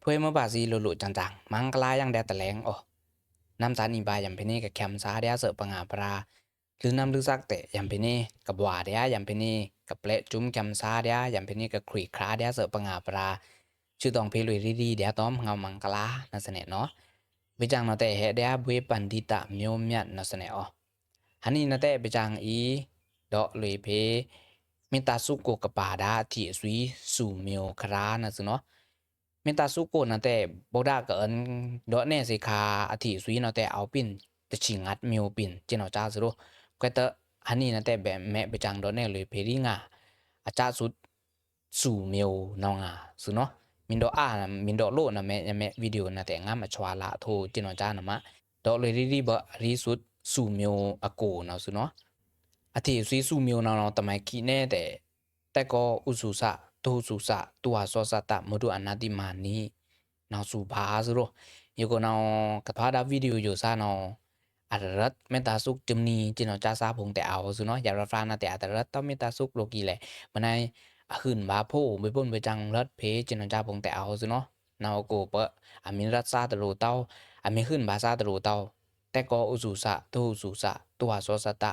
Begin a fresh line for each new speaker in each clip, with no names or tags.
พวยเมื่อบาซีลุๆจังๆมังกลายังแดดตะแลงอ้อน้ำสานีบายังเพนี่กับแคมซาเดียเสอปังาปราหรือน้ำลึกซักเตะยังเพนี่กับว่าเดียยังเพนี่กับเปละจุ้มแคมซาเดียยังเพนี่กับครีคราเดียเสอปังาปราชื่อตองเพลุยดีๆเดียต้อมเงามังกลานั่นสนะเนาะวิจังนาแต่เฮเดียบุยปันดิตะเมียวเมียนนั่นสนะอ้อหันนี้นาแต่วิจังอีดอกเลยเพมิตาสุโกกปาดาที่สุยสู่เมียวครานั่นสิเนาะเมตาสุโกนั่นแต่บ่ได้ก็อันดอกแน่สิคาอธิสุยนั่นแต่เอาปิ่นจะชิงัดเมียวปิ่นจิเนาะจ้าสิโรก็แต่หันนี้นั่นแต่แบบแม่ไปจังดอกแน่เลยเพริงาอาจารย์สุดสู่เมียวนองาสิเนาะมินดออามินดอโลนะแม่วิดีโอนะแต่งามชวาละโทจิเนาะจ้านะมะดอกเลยรีบ่รีสุดสู่เมียวอโกเนาะสิเนาะอธิสุยสู่เมียวเนาะตะไมคิแน่แต่ก็อุสุสะตูสุสะตัวสอสะตะมดุอนาติมานีนาสุภาสโรยก็นากะพาดาวิดีโออยู่ซะเนาอัตรัตเมตาสุขจึมนีจิเนาะจาซาพงแต่เอาซุเนาะอย่าราฟานะแต่อัตรัตตอเมตาสุขโลกีแหละมันในขึ้นบาโพไปป่นไปจังรัดเพจิเนาะจาพงแต่เอาซุเนาะนาโกเปอามิรัตซาตะโรเตาอามิขึ้นบาซาตะโรเตาแต่ก็อุสุสะตูสุสะตัวสอสะตะ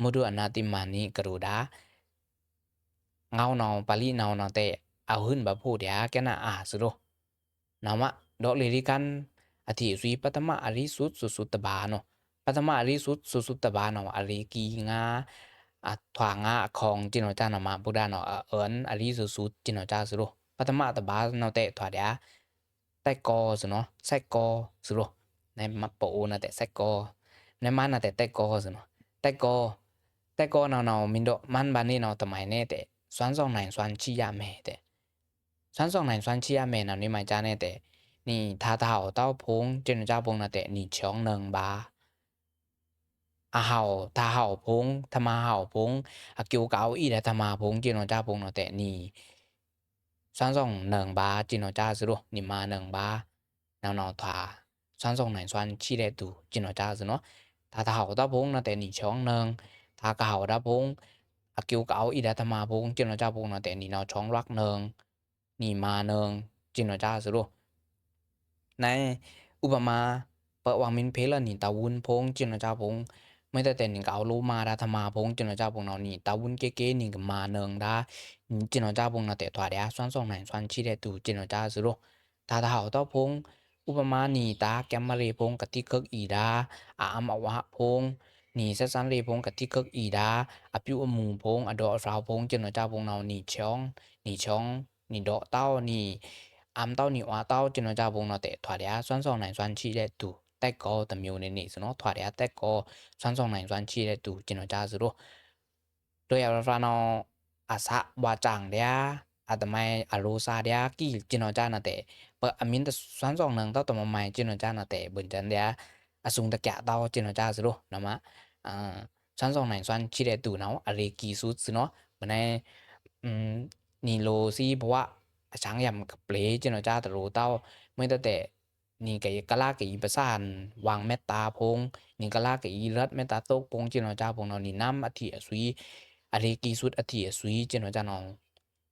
มดุอนาติมานีกรุดาเงาเนาปาลีเนาแต่เอาขึ้นบาโพเดียแกนะสุโรนามะดอกเลริกันอธิสุยปัตมะอริสุทสุตบาเนาะปัตมะอริสุทสุตบาเนาะอริกีงาถวางาของจิโนจานะมาบุดาเนาะเอิ้นอริสุจิโนจาสุโรปัตมะตบาเนาะแต่ถวาเดียแต่กอสุเนาะไสกอสุโรในมะโปนะแต่ไสกอในมันนะแต่กอสุเนาะแต่กอเนามินโดมันบานี่เนาะตะไมเนแต่สวน2ไหนสวนชิยาเมแต่สวน2ไหนสวนชิยาเมนะนี่หมายจาเนแต่นี่ทาเฒ่าเต้าพงจินเจ้าพงนะแต่นี่ช่อง1บาอาเห่าทาเห่าพงทมาเห่าพงอากิวเกาอีแลทมาพงจินเจ้าพงนะแต่นี่สวน2 1บาจินเจ้าซุโรนี่มา1บานาทาสวน2ไหนสวนชิเลตุจินเจ้าซุเนาะทาเฒ่าเต้าพงนะแต่นี่ช่อง1ทาเก่าดาพงอากิวเกาอีแลทมาพงจินเจ้าพงนะแต่นี่เนาช่องรัก1นี่มา1จินเจ้าซุโร ในอุปมาเปะวังมินเพลนี่ตาวุนพงจินเจ้าพงไม่ได้แต่นี่ก็เอารู้มาดาธรรมาพงจินเจ้าพงเนานี่ตาวุนเก๋ๆนี่ก็มาเนืองดาจินเจ้าพงเนาแต่ถวาเดียสวน2ไหนสวนชิได้ตูจินเจ้าซุโรทาเฒ่าเต้าพงอุปมานี่ตาแกมมาเรพงกะติคึกอีดาอามอวะพงนี่ซะซันเรพงกะติคึกอีดาอปิวอมูพงอดอฟราวพงจินเจ้าพงเนานี่ช่องนี่ดอเต้านี่อามเต้านี่วาเต้าจินเจ้าพงเนาแต่ถวาเดียสวน2ไหนสวนชิได้ตูแต่ก็ตะมิวในนี่ซุเนาะถวาเดียแต่ก็สวน2ไหนสวนชิได้ตูจินเจ้าซุโรโดยอาฟราเนาอาสะวาจังเดียอาตมัยอโรซาเดียกีจินเจ้านะแต่เปอามินตะสวน2 1เต้าตะมะไมจินเจ้านะแต่เบิ่นจันเดียอสุงตะกะเต้าจินเจ้าซุโรนะมะอ่าสวน2ไหนสวนชิได้ตูเนาะอะเรกีสุดซุเนาะบ่ในอืมนี่โลซีเพราะว่าช้างยำกับเปลจินเจ้าตะโรเต้าไม่ตั้งแต่นี่ก็กะลาก็อีประสานวางเมตตาพงนี่กะลาก็อีรัดเมตตาตกพงจินเจ้าพงเนาะนี่นำอธิอสุยอะเรกีสุดอธิอสุยจินเจ้าเนาะ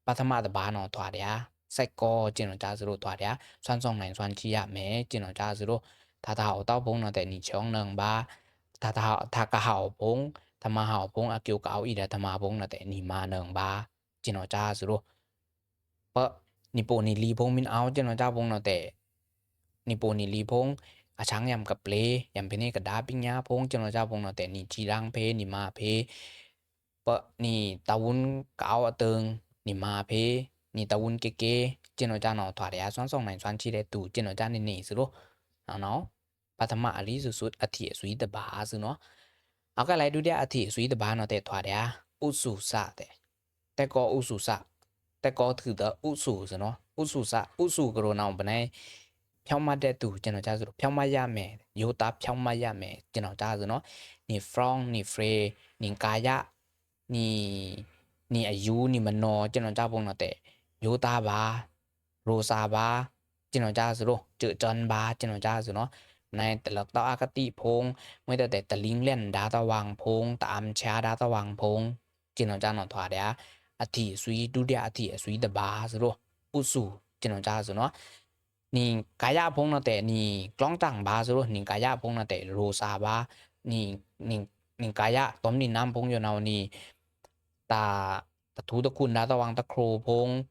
ปัทมาตบาเนาะถวาเดียไสกอจินเจ้าซุโรถวาเดียสวน2ไหนสวนชิยะแมจินเจ้าซุโรทาเฒ่าเต้าพงเนาะแต่นี่ช่อง1บาทาเฒ่าทากะเห่าพงธรรมาเห่าพงอากิวเกาอีดาธรรมาพงเนาะแต่นี่มา1บาจินเจ้าซุโรเปะนิโปนิลีพงมินเอาจินเจ้าพงเนาะแต่นิโปนิลีพงอาช้างยำกับเปลยำเพนี่กะดาปิญญาพงจินเจ้าพงเนาะแต่นี่จีรังเพนี่มาเพเปะนี่ตาวุนเกาอะเติงนี่มาเพนี่ตาวุนเก๋ๆจินเจ้าเนาะถวาเดียสวน2ไหนสวนชิได้ตูจินเจ้านี่ซุโรเนาะปัทมาอริสุดอธิสุยตบาซุเนาะเอาก็ไล่ดูเดียอธิสุยตบาเนาะแต่ถวาเดียอุสุสะแต่ก็อุสุสะแต่ก็ถือตะอุสุซุเนาะอุสุสะอุสุกโรเนาปะในဖြောင်းမတဲ့သူကျွန်တော်ကြားဆိုတော့ဖြောင်းမရမယ်ယိုတာဖြောင်းမရမယ်ကျွန်တော်ကြားဆိုเนาะนี่ฟรองนี่เฟรนี่กายะนี่อายุนี่มโนကျွန်တော်ကြားပုံတော့တဲ့ယိုတာပါရိုစာပါကျွန်တော်ကြားဆိုတော့เจอจันบาကျွန်တော်ကြားဆိုเนาะในแต่ละตออากติพงไม่แต่ตะลิงเล่นดาตะวังพงตามชาดาตะวังพงကျွန်တော်ကြားเนาะถวาเดียอธิสุยดุเดียอธิสุยตบาဆိုတော့อุสุကျွန်တော်ကြားဆိုเนาะ ni kaya pong na te ni klong tang ba su ni kaya pong na te ru sa ba ni ni kaya tom ni nam pong yo nào ni ta ta thu ta kun da ta wang ta kro pong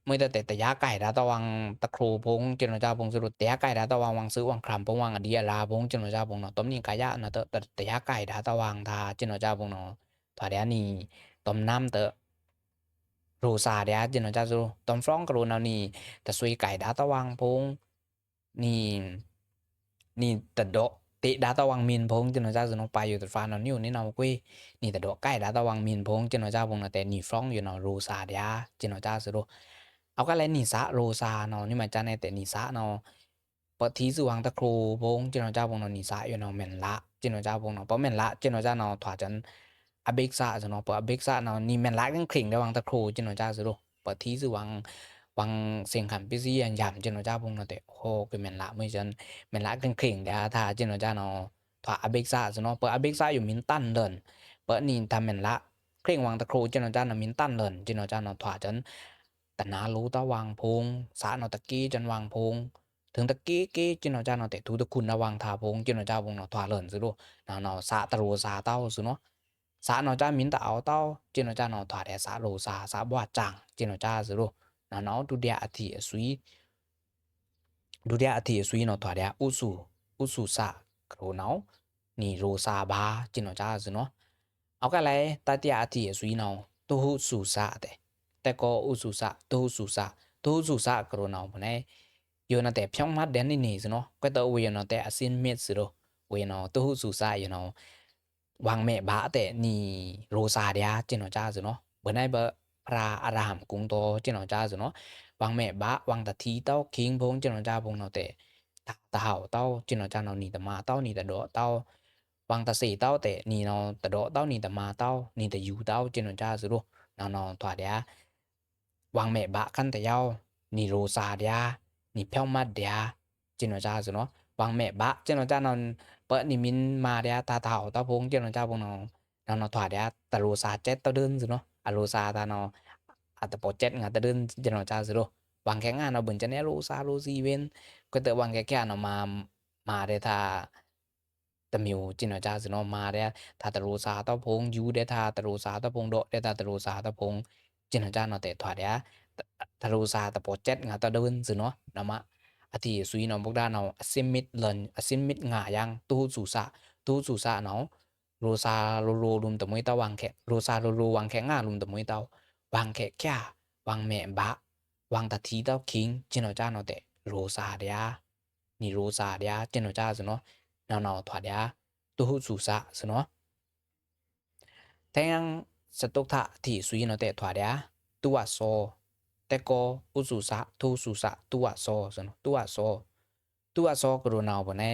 mới ta te ta ya kai da ta wang ta kro pong chen no cha pong su te ya kai da ta wang su wang kram pong wang dia la pong chen no cha pong no tom ni kaya na te ya kai da ta wang tha chen no cha pong no thwa dia ni tom nam te ru sa dia chen no cha su tom frong kro nào ni ta sui kai da ta wang pong ni ni ta do te da ta wang min pong chen no cha su no pa yu ta fa no niu ni nào quy ni ta do kai da ta wang min pong chen no cha pong no te ni frong yu no ru sa dia chen no cha suเอาก็เลยหนีสะโรซาเนาะนี่มันจะในแต่หนีสะเนาะปะทีสว่างตะครูพงเจนเจ้าพงเนาะหนีสะอยู่เนาะแม่นละเจนเจ้าพงเนาะเพราะแม่นละเจนเจ้าเนาะถวาจันอเบกซาจะเนาะเพราะอเบกซาเนาะนี่แม่นละกันคริ่งได้วางตะครูเจนเจ้าสิรู้ปะทีสว่างวังเสียงขันปิซี่อันยำเจนเจ้าพงเนาะแต่โอ้คือแม่นละไม่จันแม่นละกันคริ่งเดี๋ยวถ้าเจนเจ้าเนาะถวาอเบกซาจะเนาะเพราะอเบกซาอยู่มินตันเดินเพราะนี่ทำแม่นละเคร่งวางตะครูเจนเจ้าเนาะมินตันเดินเจนเจ้าเนาะถวาจัน แต่นารู้ตาวางพงสาเนาะตะกี้จันวางพงถึงตะกี้กี้จินเนาะจ้าเนาะแต่ทุตะคุณนะวางทาพงจินเนาะจ้าพงเนาะทวาเลินซิรู้เนาะเนาะสาตะโรสาเต้าซิเนาะสาเนาะจ้ามินตะเอาเต้าจินเนาะจ้าเนาะทวาแต่สาโรสาสาบ่จังจินเนาะจ้าซิรู้เนาะเนาะดูเดียอธิสุยดูเดียอธิสุยเนาะทวาเดียอุสุสะกรูเนาะนี่โรซาบาจินเนาะจ้าซิเนาะเอาก็เลยตาเตียอธิสุยเนาะตุหุสุสะแต่ก็อุสุสะตุหุสุสะ tu su sa kro nào mà này yo na te pyong mat den ni so no ko to we no te asin met su do we no tu su sa you know wang me ba te ni ro sa dia chin no cha su no bữa nay bữa pra aram cung to chin no cha su no wang me ba wang ta thi tao king phong chin no cha phong no te ta hao tao chin no cha no ni ta ma tao ni ta do tao wang ta si tao te ni no ta do tao ni ta ma tao ni ta yu tao chin no cha su do nào nào thỏa dia wang mẹ bạ căn tại nhau ni rô sa dia ni peo ma dia trên nó cha rồi nó wang mẹ bạ trên nó cha nó bợ ni min ma dia ta thảo ta phong trên nó cha phong nó thỏa dia ta rô sa chết tao đơn rồi nó à rô sa ta nó à ta bỏ chết ngà ta đơn trên nó cha rồi đó wang cái ngà nó bẩn chân rô sa rô gì bên cái tự wang cái nó mà để ta ta miu trên nó cha rồi nó mà để ta rô sa tao phong yu để ta rô sa tao phong độ để ta rô sa tao phong trên nó cha nó để thỏa dia ta ru sa ta po chat nga ta đơn zu no nama ati sui no bok da no asimit len asimit nga yang tu su sa no ru sa ru lum ta moi ta wang khe ru sa ru wang khe nga lum ta moi ta wang khe kya wang mẹ ba wang ta thi ta king chin no cha no te ru sa dia ni ru sa dia chin no cha zu no no thwa dia tu su sa zu no tang sa tok tha thi sui no te thwa dia tu a soแต่ก็อุสุสะทุสุสะตัวโซสนตัวโซกรุณาบ่แน่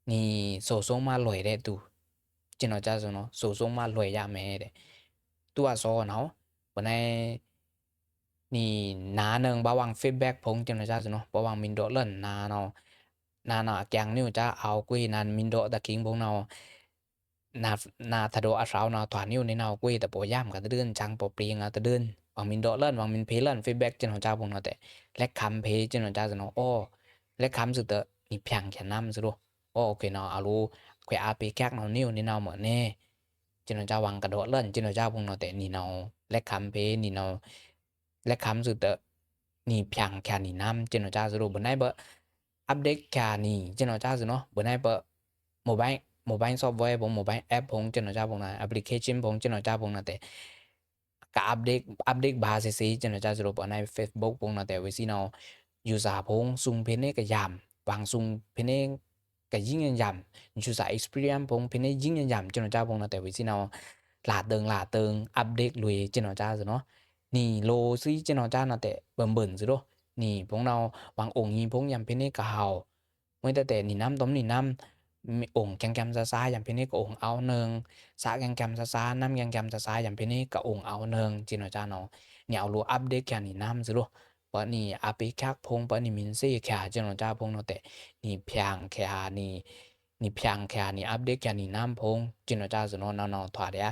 นี่โซซงมาลอยได้ตูจินเอาจ้าสนโซซงมาลอยยาแม่เด้ตัวโซเนาะบ่แน่นี่นาหนึ่งบาวางฟีดแบ็กพงจินเอาจ้าสนบาวางมินโดเล่นนาเนาะนาเนาะแกงนิ้วจ้าเอากุยนานมินโดตะคิงพงเนาะนาทะโดอาสาวเนาะถวานิ้วในเนาะกุยแต่บ่ย่ำก็ตะเดินจังบ่เปรียงอะตะเดิน Hoàng mình đỡ lên Hoàng mình phê lên feedback trên họ cha vùng nó tệ lek khám phê trên họ cha rồi nó ô lek khám sự tệ ni phẳng chả năm rồi ô ok nó alu khỏe ap khác nó nhiều nên nào mở nè trên họ cha Hoàng cả đỡ lên trên họ cha vùng nó tệ ni nào lek khám phê ni nào lek khám sự tệ ni phẳng chả ni năm trên họ cha rồi bữa nay bữa update chả ni trên họ cha rồi nó bữa nay bữa mobile software vùng mobile app vùng trên họ cha vùng này application vùng trên họ cha vùng nó tệ cả update ba cc cho nó cha rồi bọn này Facebook cũng là tại vì gì nào user phong sung bên này cái giảm vàng sung bên này cái dính nhân giảm user experience phong bên này dính nhân giảm cho nó cha phong là tại vì gì nào là tường update lùi cho nó cha rồi nó nì lô xí cho nó cha là tại bẩn rồi đó nì phong nào vàng ổn nhìn phong nhằm bên này cả hào mới tại nì năm tóm nì năm ổn cam xa giảm bên này có ổn áo nương xã cam xa năm cam xa giảm bên này có ổn áo nương chỉ nó cha nó nhạo lúa update cả nì năm rồi bởi nì api khác phong bởi nì mình sẽ cả cho nó cha phong nó tệ nì phẳng cả nì phẳng cả nì update cả nì năm phong chỉ nó cha rồi nó thỏa đấy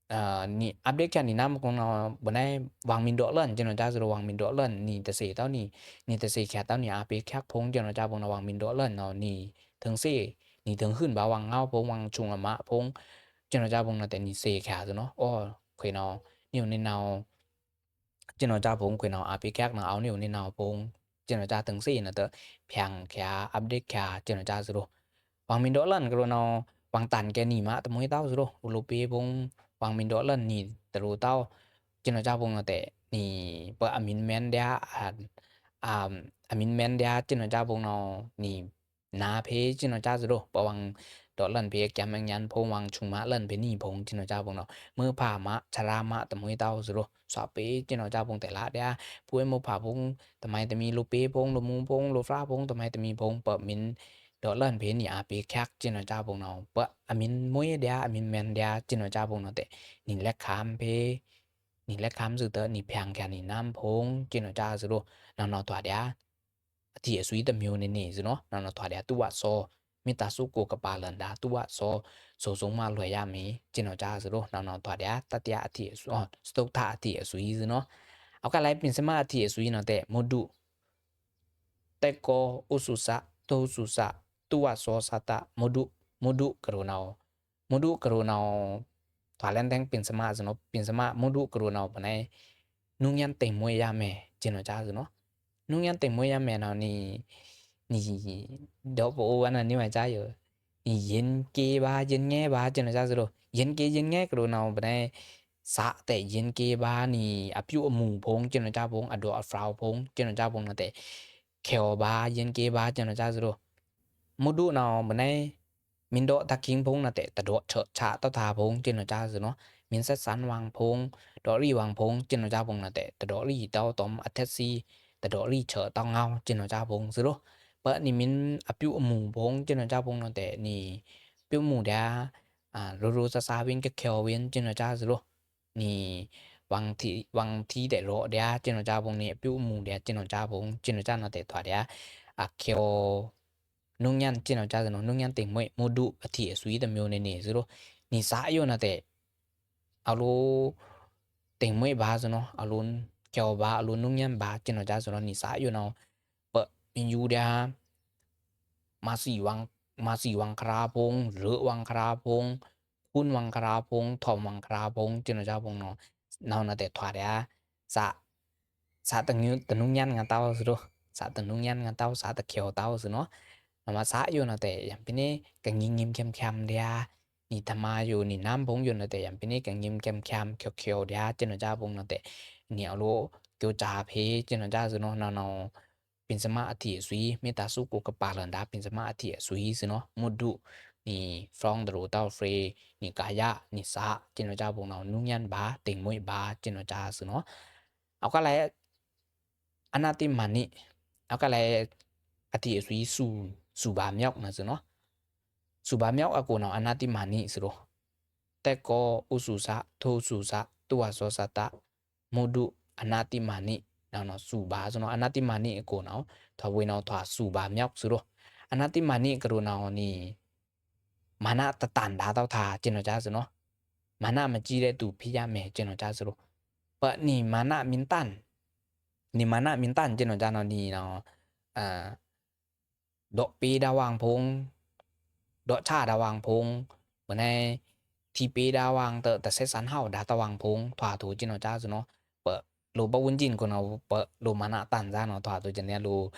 你 update แค่นี้นํของเราบ่ได้วางมินดอเลิ่นจินจาสะวางมินดอเลิ่นนี่แต่เสเต้านี่นี่แต่เสแค่เต้านี่อาเปแคกพงจินจาบงวางมินดอเลิ่นเนาะนี่ถึงเสนี่ถึงขึ้นบ่าวางเงาพงวางชุงอะมะพงจินจาบงแต่นี่เสแค่ซะเนาะอ้อเคยเนาะนี่ในเนาจินจาพงเคยเนาะอาเปแคกเนาะเอานี่ในเนาพงจินจาถึงเสนะเตแพงแค่อัปเดตแค่จินจาสะวางมินดอเลิ่นก็เนาะวางตันแกนี่มะตะมวยเต้าสะอุโลเปพงwang min do len ni tru tau jino ja pung te ni pe amin men dia amin men dia jino ja pung no ni na phe jino ja zro pa wang do len phe kyam yang yan phong wang chung ma len phe ni phong jino ja pung no mơ pha ma chara ma ta moi tau zro sa pe jino ja pung te la dia pui mo pha pung ta mai ta mi lu pe pung lu mu pung lu fra pung ta mai ta mi pung pa min do len phe ni a pe khak jino ja pung no pa amin moi dia amin men dia jino ja pung no te ni lek kham phe ni lek kham zu te ni phang kya ni nam phong jino ja zro na no twa dia ti sui ta myo ne ne zno na no twa dia tu wa so mi ta su ko ka pa lan da tu wa so so song ma lwe ya mi jino ja zro na no twa dia ta tia ti su stok tha ti sui zno au ka lai pin sama ti sui no te modu te ko ususa to susa tu wa so sata modu karunao modu karunao Thailand teng pin sama zno pin sama modu karunao panai nung yan teng moi ya me jino ja zno nung yan teng moi ya me na ni do bo wan ni ma cha yo ni yin ke ba yin nge ba jino ja zro yin ke yin nge karunao panai sa te yin ke ba ni apyu amu phong jino ja phong ado afrao phong jino ja phong na te kheo ba yin ke ba jino ja zro modu na panai min do ta king phong na te ta do chợ cha ta tha phong jino ja zno min sa san wang phong do ri wang phong jino ja phong na te ta do ri tao tom athasi ta do ri chợ tao ngao jino ja phong zro pa ni min apyu amu phong jino ja phong na te ni pyu mu da ru sa sa win ke kheo win jino ja zro ni wang thi de ro dia jino ja phong ni pyu mu dia jino ja phong jino ja na te thwa dia kheo nung yan jino ja zno nung yan ting moi modu athi sui ta myo ne ne zro ni sa yo na te alu ting moi ba zno alun kheo ba alun nung yan ba jino ja zno ni sa yo na pa min yu dia ma si wang kra phong re wang kra phong kun wang kra phong thom wang kra phong jino ja phong no naw na te thwa dia sa ta nung yan nga tao zro sa ta nung yan nga tao sa ta kheo tao zno mà sa yo na te yam pini ka ngim kem kham dia ni thama yo ni nam bong yo na te yam pini ka ngim kem kham khyo dia jino ja bong na te ni alo kyo cha phe jino ja zno na no pin sama athi sui mi ta su ko ka pa lan da pin sama athi sui zno mudu ni from the tao free ni kaya ni sa jino ja bong na nung yan ba ting moi ba jino ja zno au ka lai anati mani au ka lai athi sui su ba myok na zno su ba myok a ko na anati mani zro te ko ususa tho susa tua so sata modu anati mani na no su ba zno anati mani ko na thwa we na thwa su ba myok zro anati mani ko na ni mana ta tan da tao tha jino ja zno mana ma ji de tu phi ya me jino ja zro pa ni mana min tan jino ja no ni no do pi da wang phong do cha da wang phong bữa nay thi pi da wang ta se san hao da ta wang phong thwa thu jin no cha zno pa lo ba wun jin ko no pa lo mana tan ra no thwa thu jin ne lo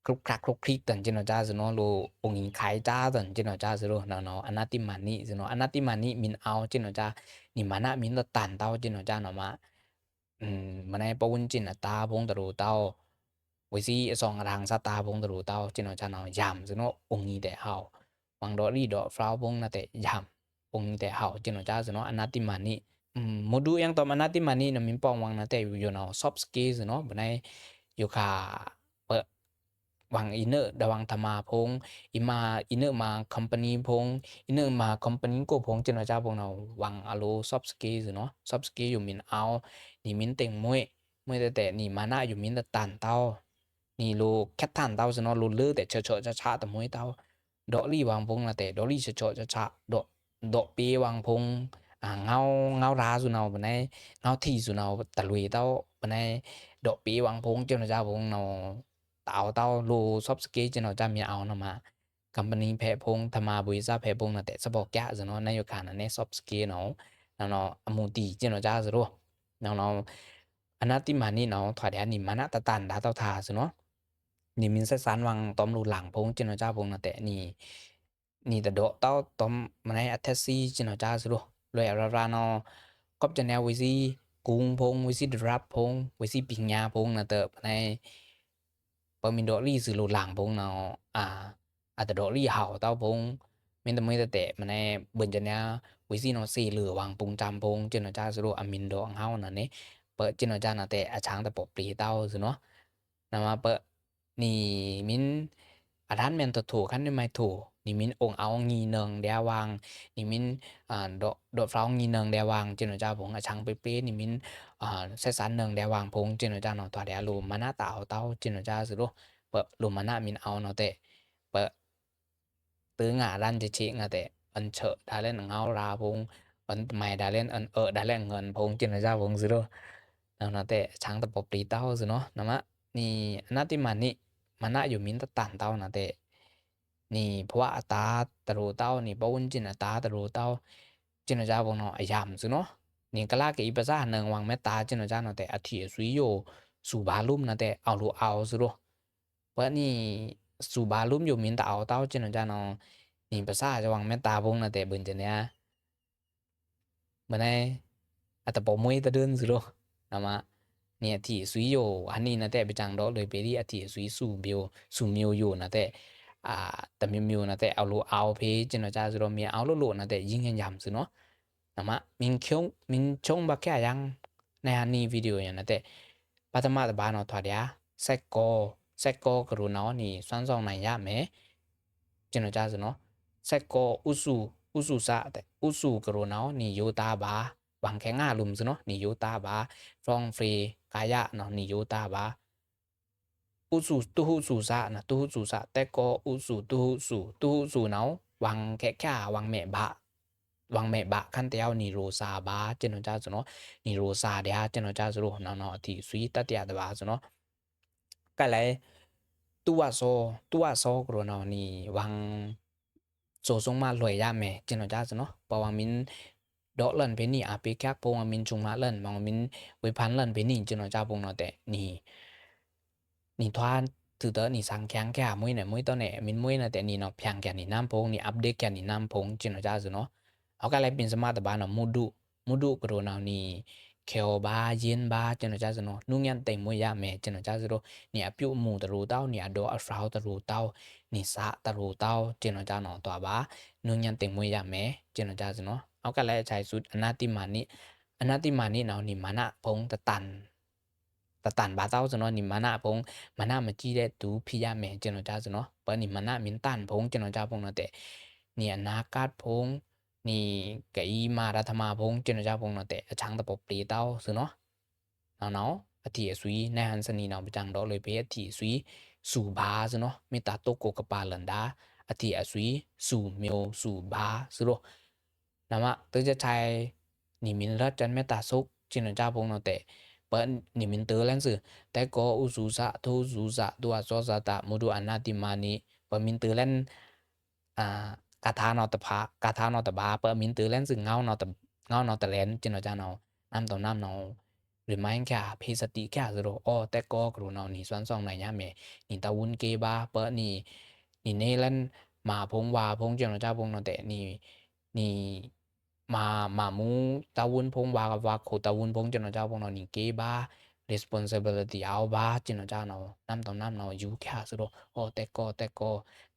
kruk krik tan jin no cha zno lo ong in khai cha tan jin no cha zro no anati mani min ao jin no cha ni mana min ta tan tao jin no cha no ma bữa nay ba wun jin ta phong ta ro tao với si song rang sa ta bong ru tao chino cha no yam zno ongi de hao wang do ri do frau bong na te yam ongi de hao chino cha zno anati mani modu yang to anati mani na min pong wang na te you know soft skills no banai yo kha pe wang ine da wang thama phong ine ma company phong ine ma company ko phong chino cha bong no wang alo soft skills no soft skill you min ao ni min teng moi te ni mana you min da tan tao ni lo khat tan tao zno lo le te cho cha ta moi tao do li wang phong na te do li cho cha do pe wang phong ngau ra su nào bên này ngau thi su nào ta lùi tao bên này độ pi wang phong cho nó ra phong nào tạo tao lu soft skill cho nó ra mi ao nó mà company แพะพงธรรมาบริษัทแพะพงน่ะแต่สะบอกยะซะเนาะนายกานใน soft skill เนาะเนาะอมูติจิเนาะจ้าซะโรเนาะอนาติมานี่เนาะถอดแดนี่มานะตะตันดาเตาทาซะเนาะนี่มินสะสานวังตอมรูหลังพงจิเนาะจ้าพงน่ะแต่นี่ตะโดเต้าตอมมาในอัตซีจิเนาะจ้าซะโรลอยราเนาะกอบจะแนววิซีกุงพงวิซีดรับพงวิซีปิญญาพงน่ะเตในปมินดอรีสือรูหลังพงเนาะAda doli hao tao pong minta mới tệ mà này bên chân nha quý gì nó xì lửa hoàng pung cham pong trên nó cha số amin do ang hao nè nè bợ trên nó cha nè tệ chang ta bọc pli tao rồi nó nằm mà bợ ni minท่านแม่นถูกคันได้ไม่ถูกนี่มินองเอางีเนิงแดวางนี่มินดอฟราวงีเนิงแดวางจินเจ้าผงชังเป๊ะๆนี่มินเสสันเนิงแดวางพงจินเจ้าเนาะตัวแดลูมานะตาเอาเต้าจินเจ้าสิโลเปลูมานะมินเอาเนาะแต่เปตื้องารันจะชิงแต่อันเฉอะดาเล่นเงาราพงอันใหม่ดาเล่นอันดาเล่นเงินพงจินเจ้าผงสิโลเนาะแต่ชังตะปบปรีเต้าสิเนาะนะมะนี่อนาติมานี่มานะอยู่มินตะตันเต้านะแต่นี่เพราะว่าตาตะรูเต้านี่บ่วุ่นจินตาตะรูเต้าจินเจ้าพงเนาะอยามสิเนาะนี่กะลาเกอีภาษานึงวังแม่ตาจินเจ้าเนาะแต่อธิสุยโยสู่บาลุมนะแต่เอาลูเอาสิโลเพราะนี่สู่บาลุมอยู่มินตะเอาเต้าจินเจ้าเนาะนี่ภาษาจะวังแม่ตาพงนะแต่เบิ่นจะเนี่ยมื้อไหนอะตะบ่มวยตะเดินสิโลนะมะเนี่ยที่สุยโยอันนี้นะแต่ไปจังดอกเลยไปที่อธิสุยสู่เบียวสู่มิวอยู่นะแต่ตะมิวๆนะแต่เอาลูเอาเพจินเจ้าสิโลมีเอาโลๆนะแต่ยิงยำสิเนาะนะมะมินชงบักแค่ยังในอันนี้วิดีโออย่างนะแต่ปัตมาตบาเนาะถอดยาแซกโกกรุเนาะนี่สวนซองในยะแม่จินเจ้าสิเนาะแซกโกอุสุซะแต่อุสุกรุเนาะนี่โยตาบาหวังแค่ง่าลุมซิเนาะนี่โยตาบาฟรองฟรีกายะเนาะนี่โยตาบาอุสุตุหุสุซะนะตุหุสุซะแต่ก็อุสุตุหุสุเนาะหวังแค่หวังแม่บะคันเตียวนี่โรซาบาเจนเจ้าซเนาะนี่โรซาเดียเจนเจ้าซโรเนาะที่สุยตะเตียตะบาซเนาะก็เลยตัวโซกโรเนาะนี่หวังโซซงมาลวยยาแม่เจนเจ้าซเนาะปะว่ามินดอกเล่นเพนี่อาปิคักพงมินจุงมาเล่นมองมินเวพันเล่นเพนี่จินเจ้าพงเนาะแต่นี่ทวานถือเตอนี่สังแข็งแค่มวยเนี่ยมวยตอนเนี่ยมินมวยนะแต่นี่เนาะเพียงแค่นี่น้ำพงนี่อัปเดตแค่นี่น้ำพงจินเจ้าเนาะเอาก็เลยเป็นสมาร์ทบาเนาะมุดุกโรเนาะนี่เคลบาเย็นบาจินเจ้าเนาะนุ่งยันเต็มมวยยาแม่จินเจ้าเนาะนี่อปิวหมู่ตะรูเต้านี่อดออัลฟราวตะรูเต้านี่สะตะรูเต้าจินเจ้าเนาะตัวบานุ่งยันเต็มมวยยาแม่จินเจ้าเนาะเอาก็เลยใช้สุดอนาติมานิเนาะนี่มานะพงตะตันบาเต้าซะเนาะนี่มานะพงมานะมาจี้ได้ตูพิยาแม่จินเจ้าซะเนาะเปิ้นนี่มานะมินตันพงจินเจ้าพงเนาะแต่นี่อนากาศพงนี่กะอีมารัฐมาพงจินเจ้าพงเนาะแต่ชังตะปบปรีเต้าซะเนาะเนาะอธิสุยในหันสนีเนาะประจังดอกเลยไปอธิสุยสู่บาซะเนาะเมตาโตโกกะปาลันดาอธิอสุยสู่เมียวสู่บาซะโลนะมะตึจะใช้นี่มินรัดจันเมตาสุกจินเจ้าพงเนาะแต่เปิ้นนี่มินเตอแลนซื่อแต่ก็อุสุสะทุสุสะตัวซอสะตะมุดุอนาติมานิเปิ้นมินเตอแลนกาถาเนาะตะบาเปิ้นมินเตอแลนซื่อเงาเนาะตะแลนจินเจ้าเนาะน้ำต่อน้ำเนาะหรือไม่แค่เพสติแค่ซะโลแต่ก็กรุเนาะนี่สวนซองในยามแม่นี่ตะวุนเกบาเปิ้นนี่เนแลนมาพงวาพงจินเจ้าพงเนาะแต่นี่มามูตาวุนพงวากับวาโคตาวุนพงจินเจ้าพงเนาะนี่เกบา responsibility เอาบาจินเจ้าเนาะน้ำต่อน้ำเนาะอยู่แค่ซะโลแต่ก็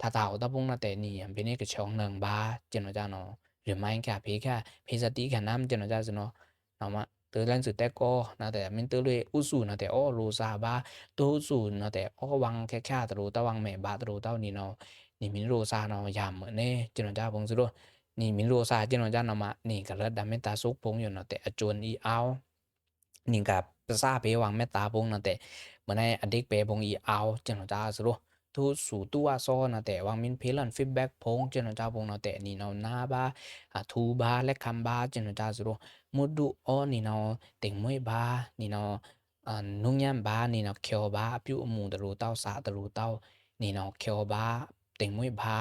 ถ้าเฒ่าตะพงเนาะแต่นี่อันเป็นนี่ก็ช่องนึงบาจินเจ้าเนาะหรือไม่แค่เพสติแค่น้ำจินเจ้าซะเนาะเนาะมาตือแลนสึแต่ก็นะแต่มินตือเลยอุสุนะแต่โลซาบาตุสุนะแต่วังแค่ตะโรตะวังแม่บาตะโรเต้านี่เนาะนี่มินโรซาเนาะยามเหมือนเน่จินเจ้าพงซะโลนี่มินโรซาจินเจ้าเนาะมานี่ก็รัดดาเมตาสุกพงอยู่เนาะแต่อจวนอีเอานี่ก็ภาษาเพวังเมตตาพงเนาะแต่เหมือนในอเด็กเปพงอีเอาจินเจ้าซะโล tu su tua so นะแต่วางมินเพลัน feedback พงเจนจาพงนะแต่นี่เนาะนาบาทูบาและคำบาเจนจาสุโรมุดุออนี่เนาะเต็งมวยบานี่เนาะนุงยามบานี่เนาะเคียวบาปิวหมู่ตะรูเต้าสาตะรูเต้านี่เนาะเคียวบาเต็งมวยบา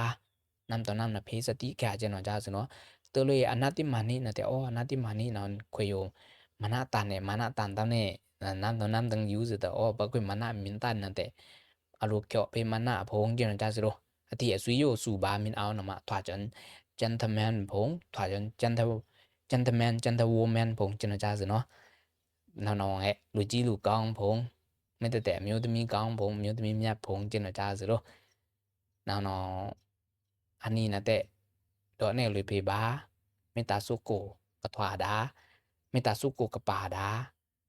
นำตอนนั้นนะเพสติกาเจนจาสุเนาะตะเลยอนาติมานี่นะแต่อนาติมานี่เนาะควยโยมนะตันเนี่ยมนะตันตามเนี่ยนำตอนนั้นตังยูสึตะบะกวยมนะมินตันนะแต่alu kyo pe mana phong jin ja zro ati asui yo su ba min aw na ma thwa chan gentleman phong thwa chan gentlewoman phong jin ja zro no no he lu ji lu kong phong me te te myo tmi kong phong myo tmi mya phong jin ja zro no no ani na te do ne lu pe ba me ta su ko ka thwa da me ta su ko ka pa da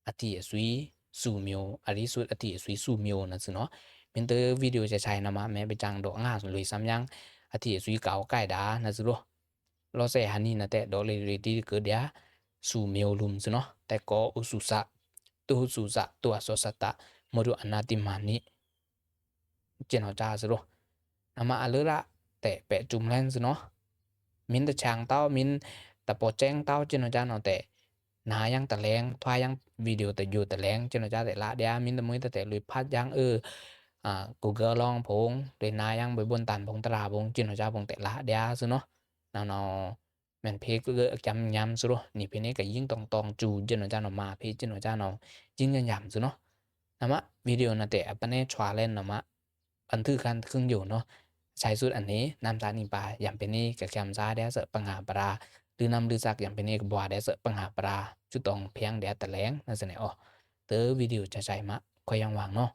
ati asui su myo ari su ati asui su myo na zno min te video cha chai na ma me be chang do nga lui sam yang ati sui kau kai da na zro lo se hani na te do le re ti ke dia su myo lum zno te ko ususa tu susa tu asosata modu anati mani chen ho cha zro na ma alura te pe chum len zno min te chang tao min ta po cheng tao chen ho cha no te na yang ta leng thwa yang video te yu te leng chen ho cha te la dia min te moi te lui phat yang Google ลองพงเรนนายังไปบนตันพงตราพงจินเจ้าพงแต่ละเดียซุเนาะนาเนาแม่นเพกจำยำซุเนาะนี่เพนี้ก็ยิ่งตองจูจินเจ้าเนาะมาเพจินเจ้าเนาะยิ่งยำซุเนาะนะมะวิดีโอนะแต่ปะเนชวาเล่นนะมะบันทึกกันครึ่งอยู่เนาะใช้สุดอันนี้นำสานิปายำเป็นนี้กับแคมซาเดเสปังหาปราหรือนำลือซักยำเป็นนี้กับบัวเดเสปังหาปราจุดตองเพียงแดดตะแลงนั่นสิเนาะเตอวิดีโอจะใช้มะค่อยยังวางเนาะ